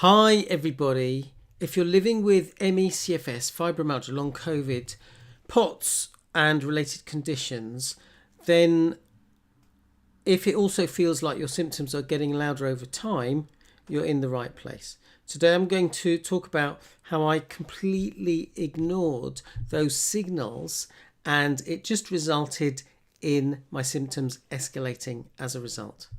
Hi everybody. If you're living with ME, CFS, fibromyalgia, long COVID, POTS and related conditions, then if it also feels like your symptoms are getting louder over time, you're in the right place. Today I'm going to talk about how I completely ignored those signals and it just resulted in my symptoms escalating as a result.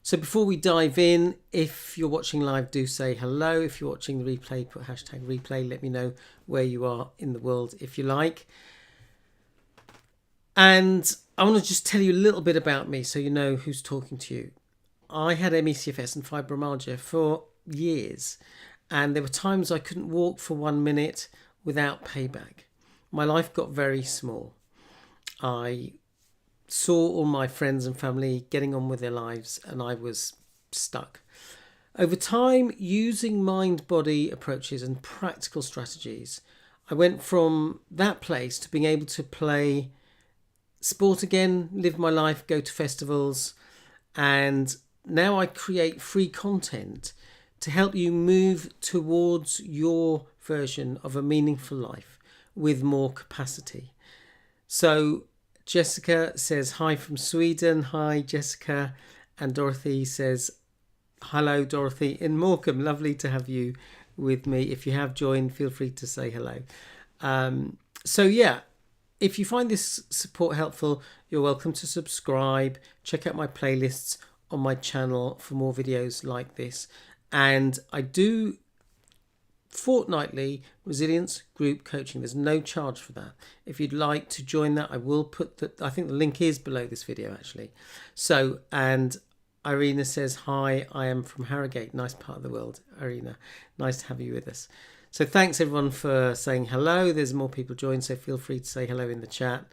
So before we dive in, if you're watching live, do say hello. If you're watching the replay, put hashtag replay. Let me know where you are in the world if you like. And I want to just tell you a little bit about me so you know who's talking to you. I had ME, CFS and fibromyalgia for years. And there were times I couldn't walk for 1 minute without payback. My life got very small. I saw all my friends and family getting on with their lives and I was stuck. Over time, using mind-body approaches and practical strategies, I went from that place to being able to play sport again, live my life, go to festivals, and now I create free content to help you move towards your version of a meaningful life with more capacity. So Jessica says hi from Sweden. Hi, Jessica. And Dorothy says hello, Dorothy in Morecambe. Lovely to have you with me. If you have joined, feel free to say hello. If you find this support helpful, you're welcome to subscribe. Check out my playlists on my channel for more videos like this. And I do fortnightly resilience group coaching. There's no charge for that. If you'd like to join that, I will put I think the link is below this video actually. So, and Irina says hi, I am from Harrogate, nice part of the world. Irina, nice to have you with us. So thanks everyone for saying hello. There's more people joined, so feel free to say hello in the chat.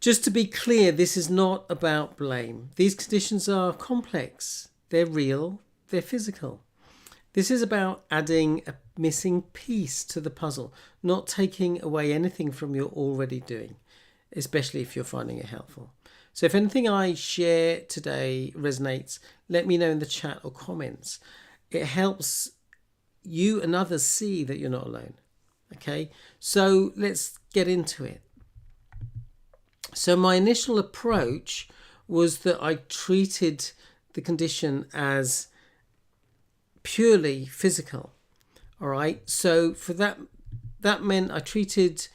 Just to be clear, this is not about blame. These conditions are complex, they're real, they're physical. This is about adding a missing piece to the puzzle, not taking away anything from you're already doing, especially if you're finding it helpful. So if anything I share today resonates, let me know in the chat or comments. It helps you and others see that you're not alone. Okay, so let's get into it. So my initial approach was that I treated the condition as purely physical. All right, so for that meant I treated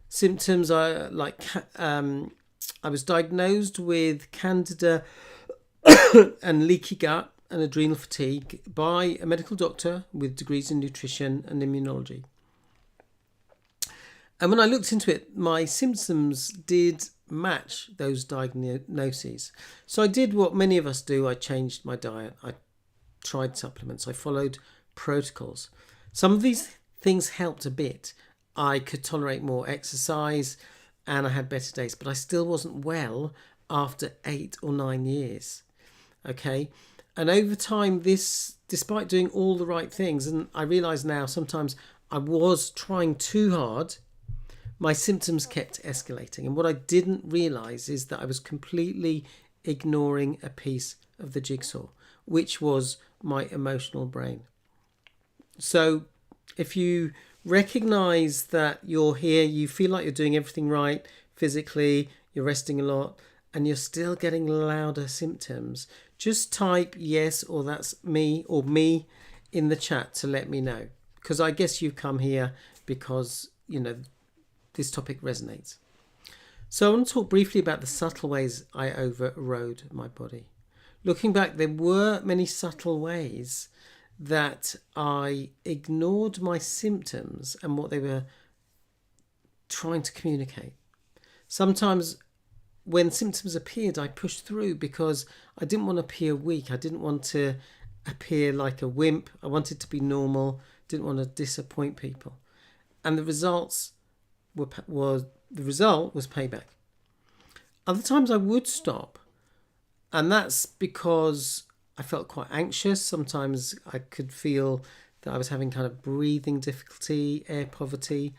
symptoms I was diagnosed with candida and leaky gut and adrenal fatigue by a medical doctor with degrees in nutrition and immunology. And when I looked into it, my symptoms did match those diagnoses. So I did what many of us do. I changed my diet. I tried supplements. I followed protocols. Some of these things helped a bit. I could tolerate more exercise and I had better days, but I still wasn't well after 8 or 9 years. Okay. And over time, this, despite doing all the right things, and I realize now sometimes I was trying too hard, my symptoms kept escalating. And what I didn't realize is that I was completely ignoring a piece of the jigsaw, which was my emotional brain. So if you recognize that you're here, you feel like you're doing everything right physically, you're resting a lot, and you're still getting louder symptoms, just type yes or that's me or me in the chat to let me know. Because I guess you've come here because, you know, this topic resonates. So I want to talk briefly about the subtle ways I overrode my body. Looking back, there were many subtle ways that I ignored my symptoms and what they were trying to communicate. Sometimes when symptoms appeared, I pushed through because I didn't want to appear weak. I didn't want to appear like a wimp. I wanted to be normal, didn't want to disappoint people. And the result was payback. Other times I would stop. And that's because I felt quite anxious. Sometimes I could feel that I was having kind of breathing difficulty, air poverty.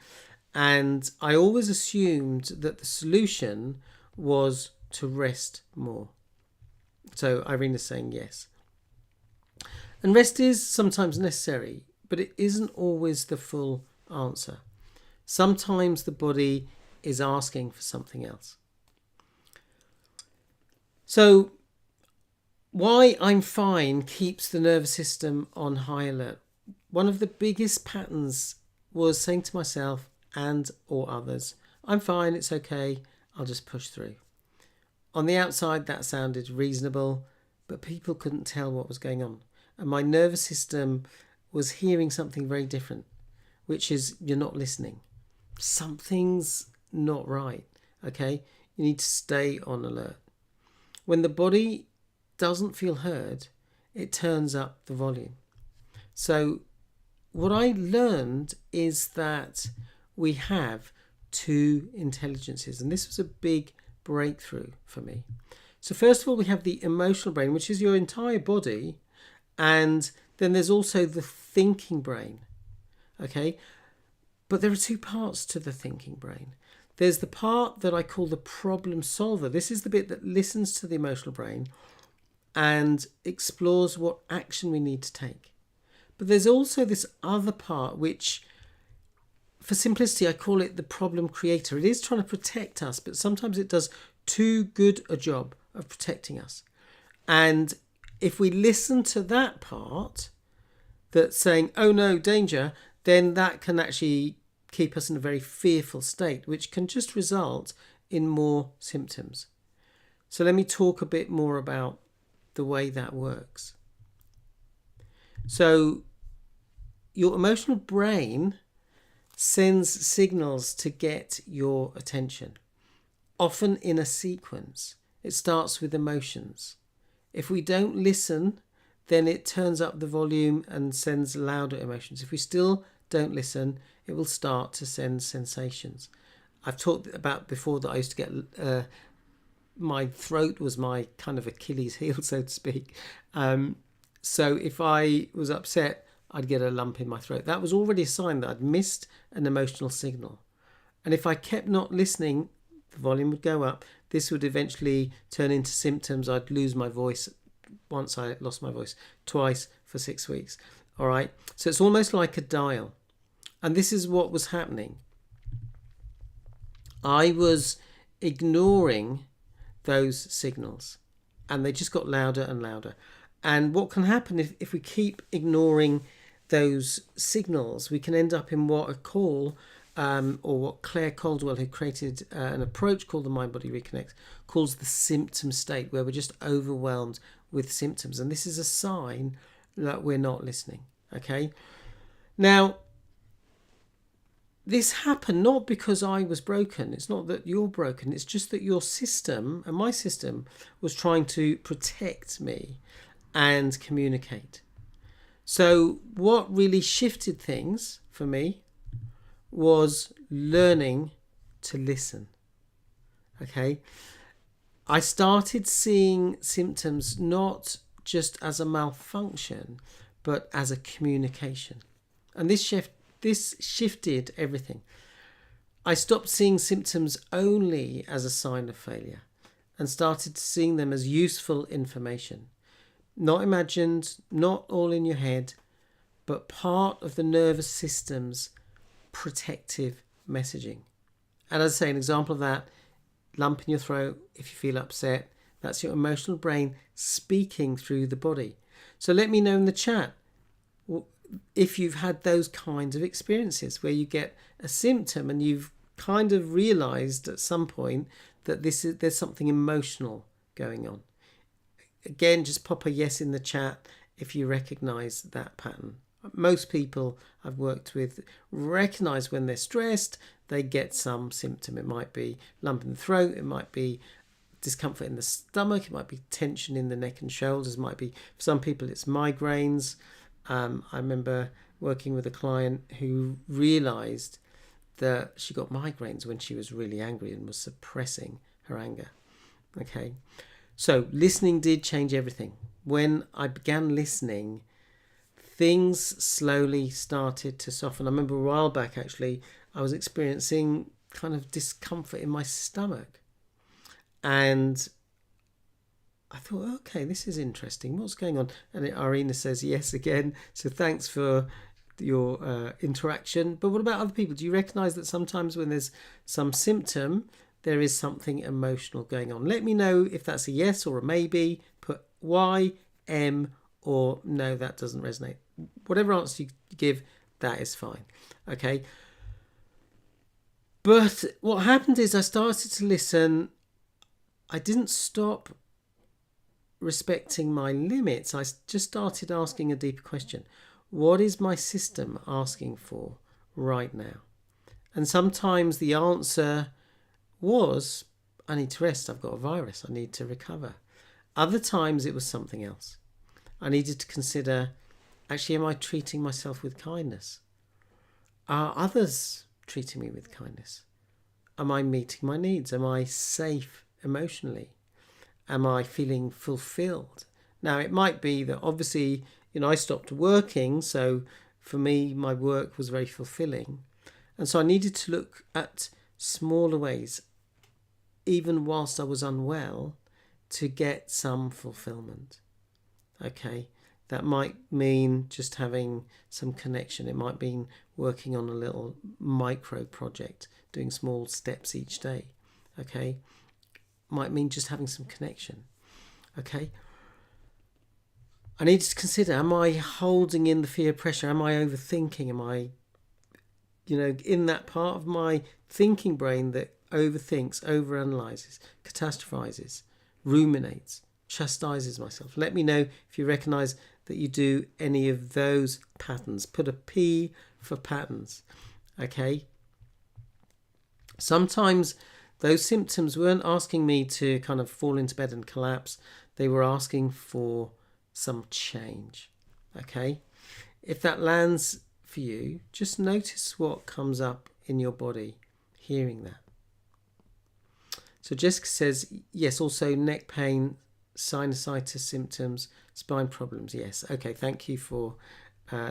And I always assumed that the solution was to rest more. So Irina's saying yes. And rest is sometimes necessary, but it isn't always the full answer. Sometimes the body is asking for something else. So why I'm fine keeps the nervous system on high alert. One of the biggest patterns was saying to myself and or others, I'm fine, it's okay, I'll just push through. On the outside that sounded reasonable, but people couldn't tell what was going on. And my nervous system was hearing something very different, which is you're not listening. Something's not right, okay? You need to stay on alert. When the body doesn't feel heard, it turns up the volume. So what I learned is that we have two intelligences, and this was a big breakthrough for me. So first of all, we have the emotional brain, which is your entire body, and then there's also the thinking brain, okay? But there are two parts to the thinking brain. There's the part that I call the problem solver. This is the bit that listens to the emotional brain and explores what action we need to take. But there's also this other part which, for simplicity, I call it the problem creator. It is trying to protect us, but sometimes it does too good a job of protecting us. And if we listen to that part that's saying, oh no, danger, then that can actually keep us in a very fearful state, which can just result in more symptoms. So let me talk a bit more about the way that works. So your emotional brain sends signals to get your attention, often in a sequence. It starts with emotions. If we don't listen, then it turns up the volume and sends louder emotions. If we still don't listen, it will start to send sensations. I've talked about before that I used to get my throat was my kind of Achilles heel, so to speak. So if I was upset, I'd get a lump in my throat. That was already a sign that I'd missed an emotional signal. And if I kept not listening, the volume would go up. This would eventually turn into symptoms. I'd lose my voice. Once I lost my voice, twice for 6 weeks. All right. So it's almost like a dial. And this is what was happening. I was ignoring those signals and they just got louder and louder. And what can happen if we keep ignoring those signals, we can end up in what I call, or what Claire Caldwell, who created an approach called the Mind Body Reconnect, calls the symptom state, where we're just overwhelmed with symptoms. And this is a sign that we're not listening. Okay. Now, this happened not because I was broken. It's not that you're broken. It's just that your system and my system was trying to protect me and communicate. So what really shifted things for me was learning to listen. Okay. I started seeing symptoms not just as a malfunction, but as a communication. And this shifted everything. I stopped seeing symptoms only as a sign of failure and started seeing them as useful information. Not imagined, not all in your head, but part of the nervous system's protective messaging. And as I say, an example of that, lump in your throat, if you feel upset, that's your emotional brain speaking through the body. So let me know in the chat if you've had those kinds of experiences where you get a symptom and you've kind of realized at some point that there's something emotional going on. Again, just pop a yes in the chat if you recognize that pattern. Most people I've worked with recognize when they're stressed, they get some symptom. It might be lump in the throat, it might be discomfort in the stomach, it might be tension in the neck and shoulders, it might be, for some people, it's migraines. I remember working with a client who realized that she got migraines when she was really angry and was suppressing her anger. Okay. So listening did change everything. When I began listening, things slowly started to soften. I remember a while back, actually, I was experiencing kind of discomfort in my stomach. And I thought, okay, this is interesting. What's going on? And Irina says yes again. So thanks for your interaction. But what about other people? Do you recognise that sometimes when there's some symptom, there is something emotional going on? Let me know if that's a yes or a maybe. Put Y, M, or no, that doesn't resonate. Whatever answer you give, that is fine. Okay. But what happened is I started to listen. I didn't stop respecting my limits. I just started asking a deeper question. What is my system asking for right now? And sometimes the answer was, I need to rest. I've got a virus. I need to recover. Other times it was something else. I needed to consider, actually, am I treating myself with kindness? Are others treating me with kindness? Am I meeting my needs? Am I safe emotionally? Am I feeling fulfilled? Now, it might be that obviously, I stopped working. So for me, my work was very fulfilling. And so I needed to look at smaller ways, even whilst I was unwell, to get some fulfillment. Okay. That might mean just having some connection. It might mean working on a little micro project, doing small steps each day. Okay. Might mean just having some connection. Okay. I need to consider, am I holding in the fear pressure? Am I overthinking? Am I, in that part of my thinking brain that overthinks, overanalyzes, catastrophizes, ruminates, chastises myself? Let me know if you recognize that you do any of those patterns. Put a P for patterns. Okay. Sometimes those symptoms weren't asking me to kind of fall into bed and collapse. They were asking for some change. Okay. If that lands for you, just notice what comes up in your body hearing that. So Jessica says, yes, also neck pain, sinusitis symptoms, spine problems. Yes. Okay. Thank you for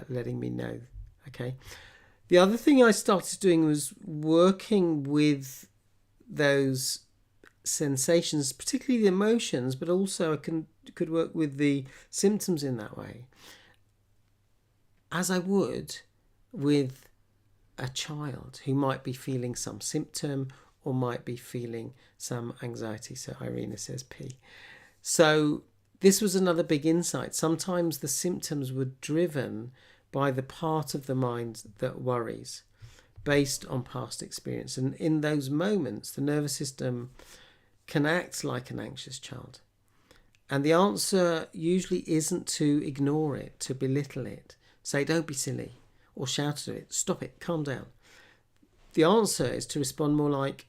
letting me know. Okay. The other thing I started doing was working with those sensations, particularly the emotions, but also I could work with the symptoms in that way, as I would with a child who might be feeling some symptom or might be feeling some anxiety. So Irina says P. So this was another big insight. Sometimes the symptoms were driven by the part of the mind that worries, based on past experience. And in those moments, the nervous system can act like an anxious child. And the answer usually isn't to ignore it, to belittle it, say, don't be silly, or shout at it, stop it, calm down. The answer is to respond more like,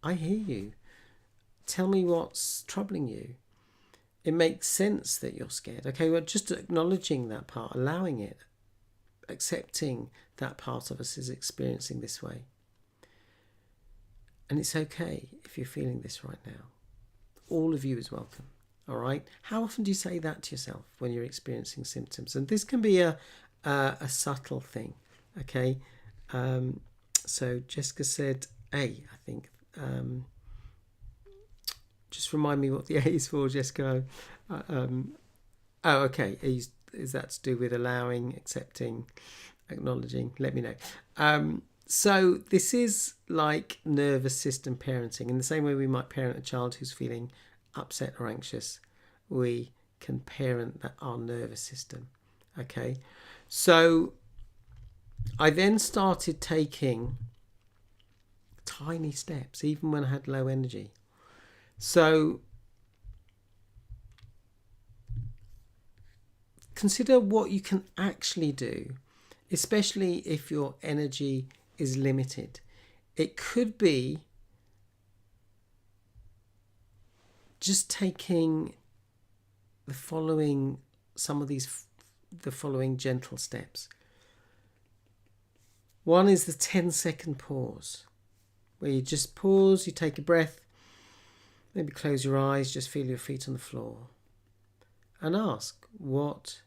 I hear you. Tell me what's troubling you. It makes sense that you're scared. Okay, well, just acknowledging that part, allowing it, accepting that part of us is experiencing this way. And it's okay if you're feeling this right now. All of you is welcome. All right. How often do you say that to yourself when you're experiencing symptoms? And this can be a subtle thing. Okay. So Jessica said A, I think. Just remind me what the A is for, Jessica. Okay. Is that to do with allowing, accepting, acknowledging? Let me know. So this is like nervous system parenting. In the same way we might parent a child who's feeling upset or anxious, we can parent our nervous system. Okay. So I then started taking tiny steps, even when I had low energy. So consider what you can actually do, especially if your energy is limited. It could be just taking the following gentle steps. One is the 10-second pause, where you just pause, you take a breath, maybe close your eyes, just feel your feet on the floor, and ask, what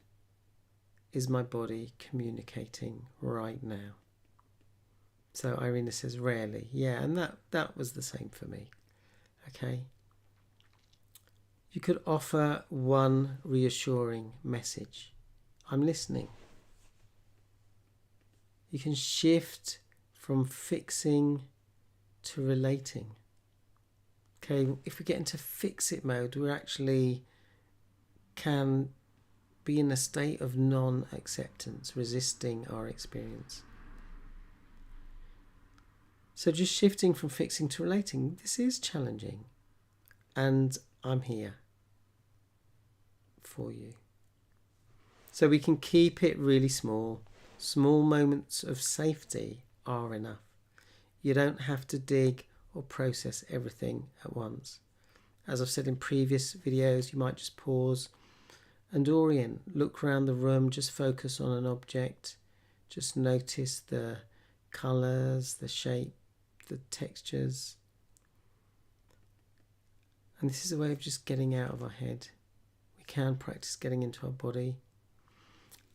is my body communicating right now? So Irina says rarely. Yeah, and that was the same for me. Okay. You could offer one reassuring message. I'm listening. You can shift from fixing to relating. Okay, if we get into fix-it mode, we actually can be in a state of non-acceptance, resisting our experience. So just shifting from fixing to relating, this is challenging. And I'm here for you. So we can keep it really small. Small moments of safety are enough. You don't have to dig or process everything at once. As I've said in previous videos, you might just pause and orient. Look around the room, just focus on an object. Just notice the colours, the shape, the textures. And this is a way of just getting out of our head. We can practice getting into our body.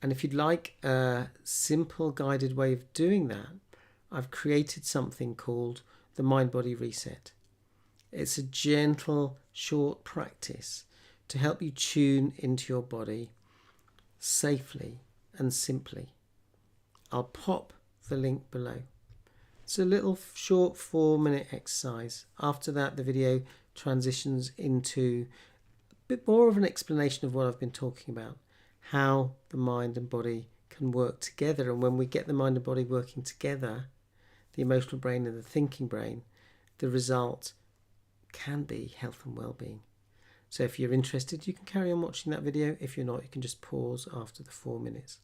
And if you'd like a simple guided way of doing that, I've created something called the Mind-Body Reset. It's a gentle, short practice to help you tune into your body safely and simply. I'll pop the link below. It's a little short 4-minute exercise. After that, the video transitions into a bit more of an explanation of what I've been talking about, how the mind and body can work together. And when we get the mind and body working together, the emotional brain and the thinking brain, the result can be health and well-being. So if you're interested, you can carry on watching that video. If you're not, you can just pause after the 4 minutes.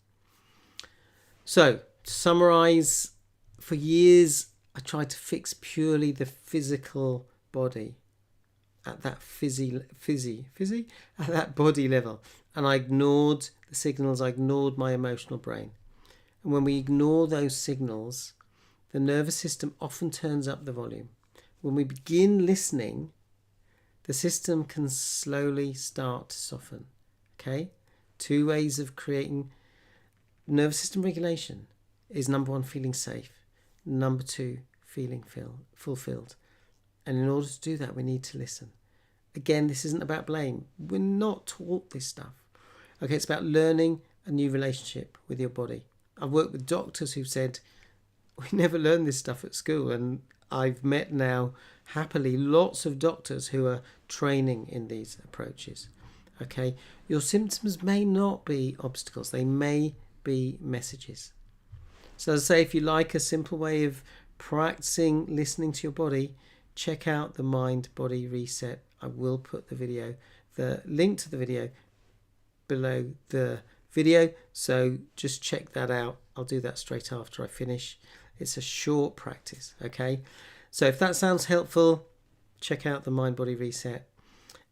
So to summarize, for years I tried to fix purely the physical body at that at that body level, and I ignored the signals. I ignored my emotional brain. And when we ignore those signals, the nervous system often turns up the volume. When we begin listening, the system can slowly start to soften. Okay? 2 ways of creating nervous system regulation is: number 1, feeling safe; number 2, feeling fulfilled. And in order to do that, we need to listen. Again, this isn't about blame. We're not taught this stuff. Okay, it's about learning a new relationship with your body. I've worked with doctors who've said, we never learned this stuff at school. And I've met now, happily, lots of doctors who are training in these approaches. Okay, your symptoms may not be obstacles. They may be messages. So as I say, if you like a simple way of practicing listening to your body, check out the Mind-Body Reset. I will put the link to the video below the video, so just check that out. I'll do that straight after I finish. It's a short practice, okay? So if that sounds helpful, check out the Mind-Body Reset.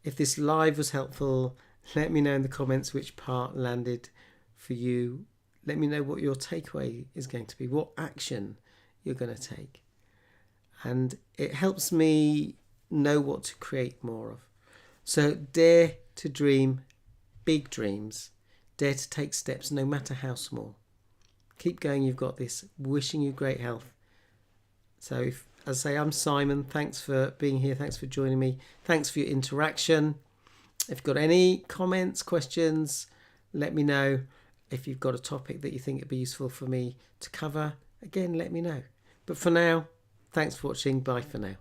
If this live was helpful, let me know in the comments which part landed for you. Let me know what your takeaway is going to be, what action you're going to take. And it helps me know what to create more of. So dare to dream big dreams. Dare to take steps, no matter how small. Keep going, you've got this. Wishing you great health. So as I say, I'm Simon. Thanks for being here. Thanks for joining me. Thanks for your interaction. If you've got any comments, questions, let me know. If you've got a topic that you think would be useful for me to cover, again, let me know. But for now, thanks for watching. Bye for now.